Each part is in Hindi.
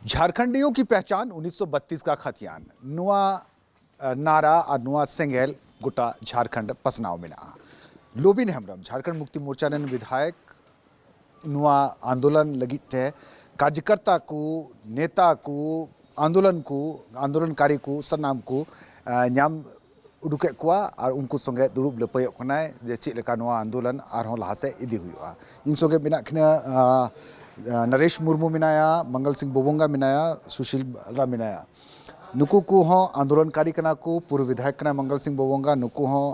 झारखंडियों की पहचान 1932 का खतियान नुआ नारा और नुआ सेंगेल गोटा झारखंड पसनाव मेना लोबिन हेम्ब्रम झारखंड मुक्ति मोर्चा ने विधायक नुआ आंदोलन लगी थे कार्यकर्ता को नेता को आंदोलनकारी को सरनाम को नाम उडुके कुआ और उनको संगे दुरुब लपय जे चेक लेका नुआ आंदोलन आरहों लहासे इदी हुआ इन संगे मेना खिना नरेश मुर्मू मिनाया मंगल सिंह बोबोंगा मिनाया सुशील रा मिनाया नुकु को हों आंदोलनकारी कना को पूर्व विधायक कना मंगल सिंह बोबोंगा नुकु हों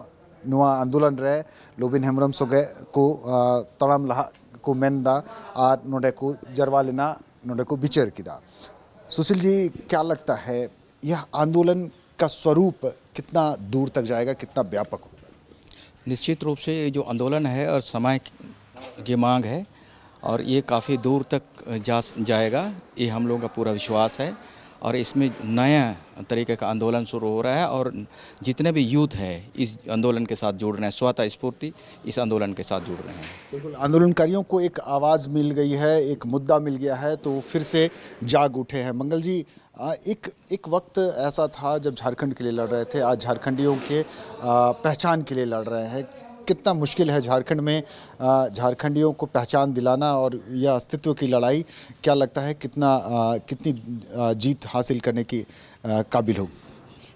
नुआ आंदोलन रे लोबिन हेम्ब्रम संगे को तड़ाम लहा को मेनदा और नोडे को जरवा लेना नोडे को बिचर किदा। सुशील जी, क्या लगता है यह आंदोलन का स्वरूप कितना दूर तक जाएगा, कितना व्यापक होगा? निश्चित रूप से ये जो आंदोलन है और समय की मांग है और ये काफ़ी दूर तक जाएगा, ये हम लोगों का पूरा विश्वास है। और इसमें नया तरीके का आंदोलन शुरू हो रहा है और जितने भी यूथ हैं इस आंदोलन के साथ जुड़ रहे हैं, स्वतः स्फूर्ति इस आंदोलन के साथ जुड़ रहे हैं। बिल्कुल, आंदोलनकारियों को एक आवाज़ मिल गई है, एक मुद्दा मिल गया है तो फिर से जाग उठे हैं। मंगल जी, एक वक्त ऐसा था जब झारखंड के लिए लड़ रहे थे, आज झारखंडियों के पहचान के लिए लड़ रहे हैं। कितना मुश्किल है झारखंड में झारखंडियों को पहचान दिलाना और यह अस्तित्व की लड़ाई, क्या लगता है कितनी जीत हासिल करने की काबिल होगी?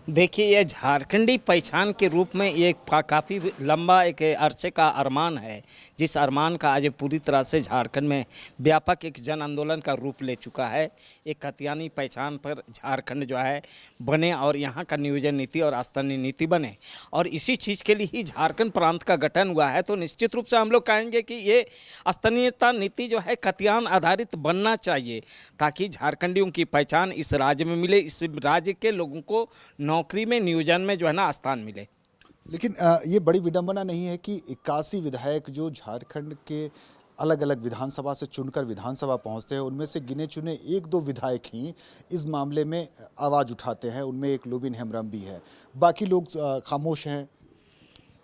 देखिए, ये झारखंडी पहचान के रूप में ये काफ़ी लंबा एक अरसे का अरमान है, जिस अरमान का आज पूरी तरह से झारखंड में व्यापक एक जन आंदोलन का रूप ले चुका है। एक खतियानी पहचान पर झारखंड जो है बने और यहाँ का नियोजन नीति और स्थानीय नीति बने, और इसी चीज़ के लिए ही झारखंड प्रांत का गठन हुआ है। तो निश्चित रूप से हम लोग कहेंगे कि ये स्थानीयता नीति जो है खतियान आधारित बनना चाहिए, ताकि झारखंडियों की पहचान इस राज्य में मिले, इस राज्य के लोगों को नौकरी में, नियोजन में जो है ना स्थान मिले। लेकिन ये बड़ी विडंबना नहीं है कि 81 विधायक जो झारखंड के अलग अलग विधानसभा से चुनकर विधानसभा पहुंचते हैं, उनमें से गिने चुने 1-2 विधायक ही इस मामले में आवाज़ उठाते हैं। उनमें एक लोबिन हेम्ब्रम भी है, बाकी लोग खामोश हैं।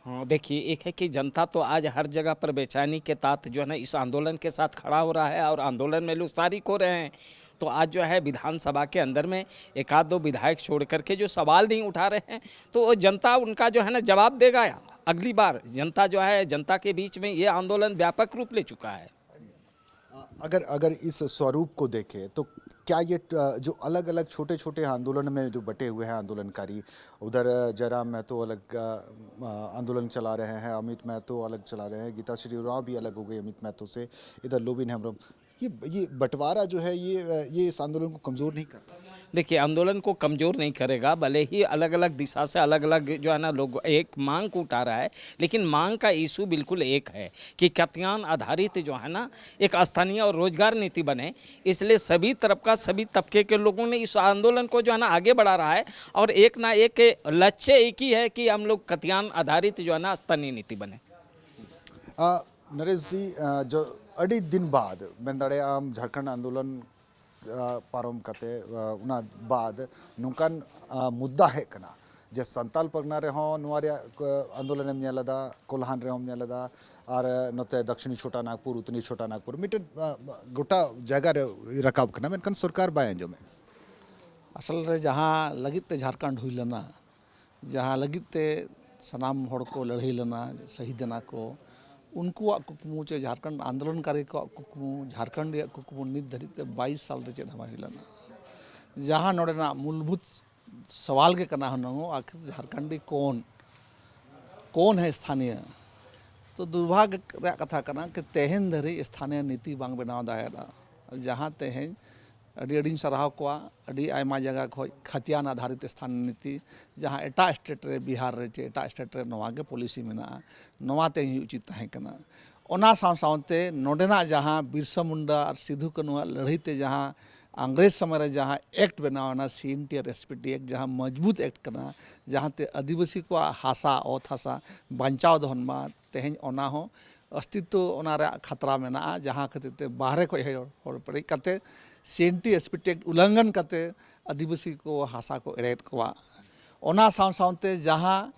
हाँ, देखिए, एक है कि जनता तो आज हर जगह पर बेचैनी के तहत जो है ना इस आंदोलन के साथ खड़ा हो रहा है और आंदोलन में लोग शारिक हो रहे हैं। तो आज जो है विधानसभा के अंदर में 1-2 विधायक छोड़ करके जो सवाल नहीं उठा रहे हैं, तो जनता उनका जो है ना जवाब देगा अगली बार। जनता जो है, जनता के बीच में ये आंदोलन व्यापक रूप ले चुका है। अगर इस स्वरूप को देखें तो क्या ये जो अलग अलग छोटे छोटे आंदोलन में जो बटे हुए हैं आंदोलनकारी, उधर जयराम महतो अलग आंदोलन चला रहे हैं, अमित महतो अलग चला रहे हैं, गीता श्री उरांव भी अलग हो गई अमित महतो से, इधर लोबिन हेम्ब्रम, ये बंटवारा जो है ये इस आंदोलन को कमज़ोर नहीं करता? देखिए, आंदोलन को कमज़ोर नहीं करेगा, भले ही अलग अलग दिशा से अलग अलग जो है ना लोग एक मांग को उठा रहा है, लेकिन मांग का इशू बिल्कुल एक है कि खतियान आधारित जो है ना एक स्थानीय और रोजगार नीति बने। इसलिए सभी तरफ का, सभी तबके के लोगों ने इस आंदोलन को जो है ना आगे बढ़ा रहा है और एक ना एक लक्ष्य एक ही है कि हम लोग खतियान आधारित जो है ना स्थानीय नीति बने। नरेश जी, जो अड़ी दिन बाद मेंदड़े आम झारखंड आंदोलन पारम कते उना बाद नुकान मुद्दा है कना जे संताल परगना रेहों नुआ रे आंदोलन में नेलदा, कोल्हान रेहों नेलदा और नते दक्षिणी छोटा नागपुर, उत्तरी छोटा नागपुर मिटन गोटा जगह रे रकाब कना मेनकन सरकार बाय अंजो में असल रे जहाँ लगित ते झारखंड हुई लना, जहाँ लगित ते सनाम होड़ को लड़ाई लना, शहीद ना को उनको कुकमु चे झारखंड आंदोलनकारी को कुकमु, झारखंड कुकमु नित धरित 22 साल रे चेद हमा हिलना, जहाँ नोडेना मूलभूत सवाल के कना हनंगो आखिर झारखंडी कौन है स्थानीय। तो दुर्भाग्य रे कथा कना कि तेहन धरी स्थानीय नीति बांग बनाव दायरा, जहाँ तेहन अड़ी सराह को अड़ी आयमा जगह खोज खतियान आधारित स्थानीय नीति, जहाँ एटा स्टेट रे बिहार रे चे एटा स्टेट रे नवा के पॉलिसी मेना नवा ते उचित तहें कना। ओना सावते नोडेना जहाँ बिरसा मुंडा और सिधु कान्हू लड़ाई ते जहाँ अंग्रेज समय रे जहाँ एक्ट बनावना CNT और SPT एक्ट, जहाँ मजबूत एक्ट कना, जहाँ ते आदिवासी को हासा ओत हासा बचाव दहन मा तेहन ओना हो अस्तित्व ओना रे खतरा मेना, जहाँ खातिर ते बाहरे को होड़ पड़ी करते CNT SPT एक्ट उल्लंघन करते आदिवासी को हासा को एरेट को ओना सावते जहाँ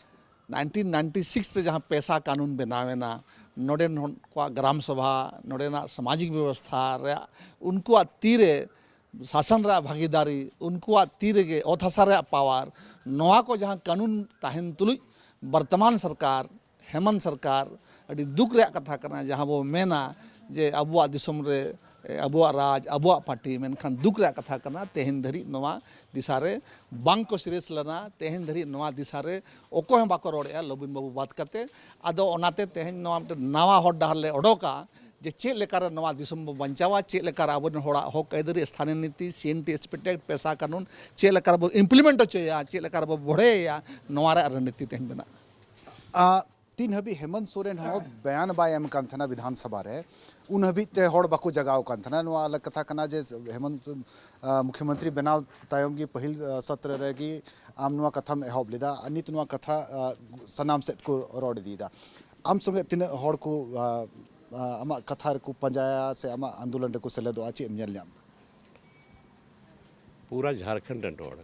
1996 रे जहाँ पैसा कानून बनावेना नोडेन को ग्राम सभा नोडेना सामाजिक व्यवस्था रे उनको तीरे शासन रा भागीदारी उनकुआ ती रेगे ओत हसा रे पावर नोआ को जहां कानून ताहन तुलुज वर्तमान सरकार हेमंत सरकार अड़ी दुख रे कथा करना जहां वो मेना जे अबुआ दिसम रे अबुआ राज अबुआ पार्टी मेनखान दुख रे कथा करना तेहन धरी नोआ दिशारे बांग को सीरियस लना तेहन धरी नोआ दिशारे ओको हम बाको रोड़े लबिन बाबू बात करते आदो ओनाते तेहन नोआ नवा हर डहर ले ओडोका जे चेक लेकर नवा दिसम बो बंचावा चेक लेकर आबन होड़ा हक ऐदरी स्थानीय नीति सीएनटी एक्सपेक्टेड पैसा कानून चेक लेकर बो इम्प्लीमेंट होचेया चेक लेकर बो बढ़ेया नवा रे रणनीति तेहन बना तीन हबी हेमंत सोरेन हो बयान बाय एम कान थना विधानसभा रे उन हबी ते होड़ बाको जगाव कान थना नो अलग कथा कना जे हेमंत मुख्यमंत्री बनाव तायम की पहिल सत्र रे की आम नो कथा में एहब लेदा अनित नो कथा सनाम सेत को रोड दीदा आम संगे तीन होड़ को आमा कथा को पंजाया से आमा आंदोलन रे को सेलेदो आची एम नेल पूरा झारखंड रोड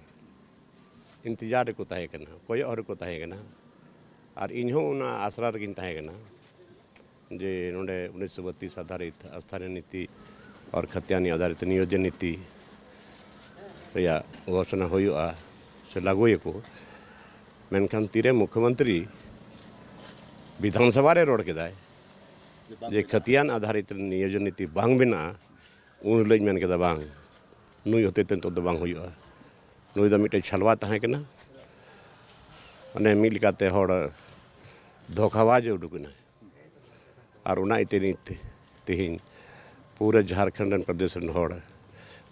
इंतजार को तहे कना कोई और को तहे कना और इन्हों उना आसरा रगिन तहे कना जे नोडे 1932 आधारित स्थानीय नीति और खत्यानी आधारित नियोजन नीति या घोषणा होयुआ से लागू को मेनखान तीरे मुख्यमंत्री विधानसभा रे रोड के दाय जे खतियान आधारित नियोजन नीति बांग बिना उन लई मेन के बांग नुई होते तन तो बांग होयुआ नुई द मिटे छलवा तहे कना अने मिलकाते होड़ धोखाबाज उडुकना और उना इतनी तेहन पूरे झारखंड प्रदेश होड़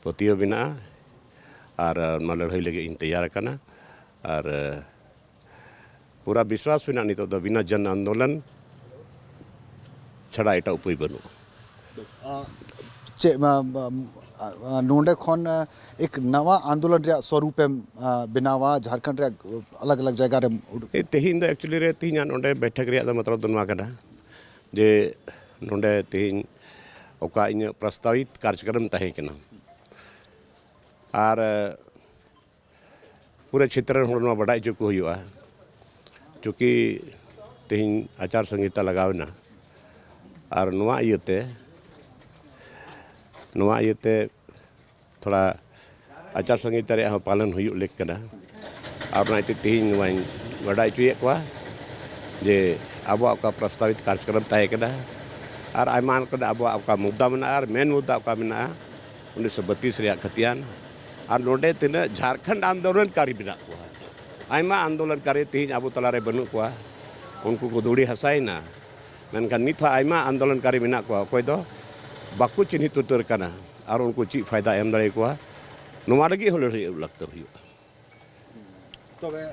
पतियो बिना और लड़ाई लगे इन तैयार करना और पूरा विश्वास बिना नहीं तो बिना जन आंदोलन छड़ा एटा उपाय बनू चे नोंडे खन एक नवा आंदोलन रे स्वरूप बनावा झारखंड रे अलग अलग जगह रे तेहन दो एक्चुअली रे तीन नोंडे बैठक रे मतलब दो नवा कना जे नोंडे तेहन ओका इन प्रस्तावित कार्यक्रम तहे कना और पूरे क्षेत्र रे होड़वा बड़ाई जो को हुआ क्योंकि तेहन आचार संहिता लगावना और नवा इयते थोड़ा आचार संहिता रे पालन हुई लेक कना और नाइते तेहन नवा बड़ाई चुए को जे अब का प्रस्तावित कार्यक्रम तहे कना और आयमा अब का मुद्दा मना और मेन मुद्दा का मना 1932 रे खतियान और नोडे तीन झारखंड आंदोलनकारी बना को आयमा आंदोलनकारी तेहन अब तलारे बनू को उनको को दूड़ी हसाइना मेनखान नित आयमा आंदोलनकारी बना को कोई दो बाकू चिन्हित उतर कना और उनको ची फायदा एम दाड़े को नोवा लगी हो लड़ाई लगता हुई तबे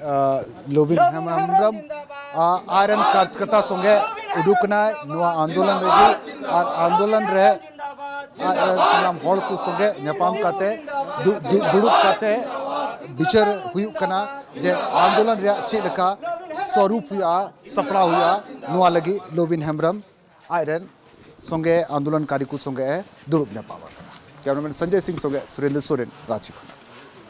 लोबिन हेमरम आरन कार्यकर्ता संगे उडुकना नुआ आंदोलन रेगी और आंदोलन रे सलाम होड़ को संगे नेपाम काते दुड़ुब काते विचार हुयुक कना जे आंदोलन रे चेक लेका स्वरूप हुआ सपड़ा हुआ नुआ लगी लोबिन हेमरम आयरन संगे आंदोलनकारी को संगे दुड़ुब नेपाम कैमरामैन संजय सिंह संगे सुरेंद्र सोरेन रांची।